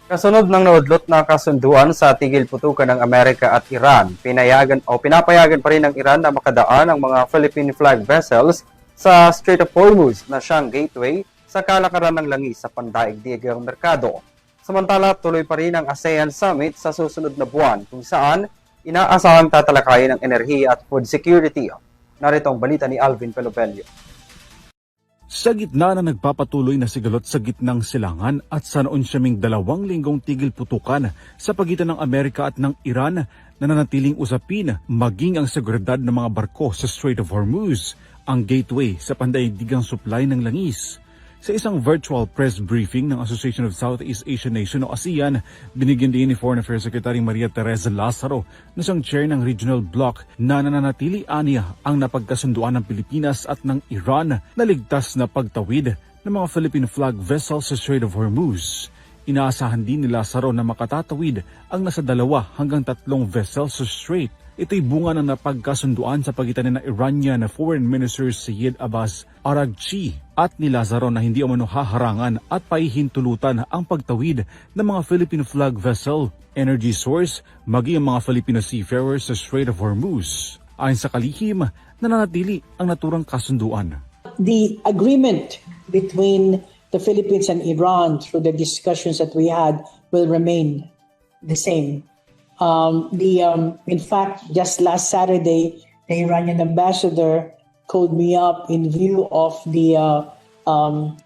Kasunod ng naudlot na kasunduan sa tigil putukan ng Amerika at Iran, pinapayagan pa rin ng Iran na makadaan ang mga Philippine flag vessels sa Strait of Hormuz na siyang gateway sa kalakaran ng langis sa pandaigdigang merkado. Samantala, tuloy pa rin ang ASEAN Summit sa susunod na buwan kung saan inaasahang tatalakayin ang enerhiya at food security. Narito ang balita ni Alvin Pelobelio. Sa gitna na nagpapatuloy na sigalot sa gitnang silangan at sa noon siyaming 2 linggong tigil putukan sa pagitan ng Amerika at ng Iran, nananatiling usapin maging ang seguridad ng mga barko sa Strait of Hormuz, ang gateway sa pandaigdigang supply ng langis. Sa isang virtual press briefing ng Association of Southeast Asian Nations o ASEAN, binigyan din ni Foreign Affairs Secretary Maria Teresa Lazaro na siyang chair ng regional bloc na nananatili aniya ang napagkasunduan ng Pilipinas at ng Iran na ligtas na pagtawid ng mga Philippine flag vessels sa Strait of Hormuz. Inaasahan din ni Lazaro na makatatawid ang nasa 2 hanggang 3 vessels sa Strait. Ito'y bunga ng napagkasunduan sa pagitan ng Iranian Foreign Minister Syed Abbas Araghchi at ni Lazaro na hindi umano haharangan at paihintulutan ang pagtawid ng mga Philippine flag vessel, energy source, maging ang mga Filipino seafarers sa Strait of Hormuz. Ayon sa kalihim, nananatili ang naturang kasunduan. The agreement between the Philippines and Iran through the discussions that we had will remain the same. In fact, just last Saturday, the Iranian ambassador called me up in view of the 2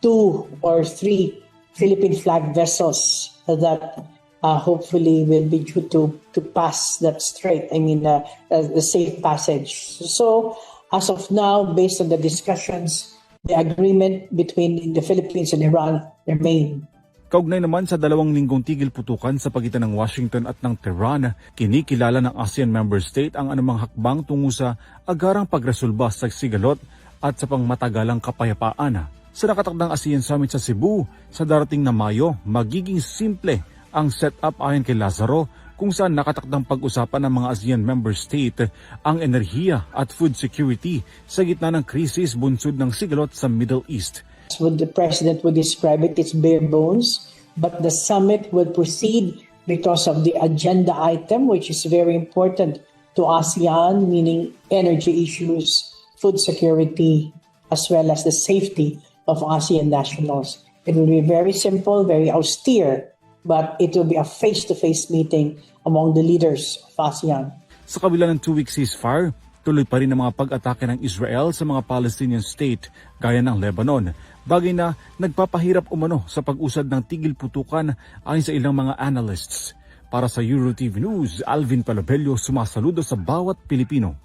or 3 Philippine flag vessels that hopefully will be due to pass that strait. I mean, the safe passage. So, as of now, based on the discussions, the agreement between the Philippines and Iran remain. Kaugnay naman sa 2 linggong tigil putukan sa pagitan ng Washington at ng Tehran, kinikilala ng ASEAN member state ang anumang hakbang tungo sa agarang pagresolba sa sigalot at sa pangmatagalang kapayapaan. Sa nakatakdang ASEAN Summit sa Cebu, sa darating na Mayo, magiging simple ang setup ayon kay Lazaro kung saan nakatakdang pag-usapan ng mga ASEAN member state ang enerhiya at food security sa gitna ng krisis bunsod ng sigalot sa Middle East. The president would describe it, it's bare bones, but the summit will proceed because of the agenda item, which is very important to ASEAN, meaning energy issues, food security, as well as the safety of ASEAN nationals. It will be very simple, very austere, but it will be a face-to-face meeting among the leaders of ASEAN. Sa kabila ng 2-week ceasefire, tuloy pa rin ang mga pag-atake ng Israel sa mga Palestinian state gaya ng Lebanon, bagay na nagpapahirap umano sa pag-usad ng tigil putukan ayon sa ilang mga analysts. Para sa EuroTV News, Alvin Pelobelio, sumasaludo sa bawat Pilipino.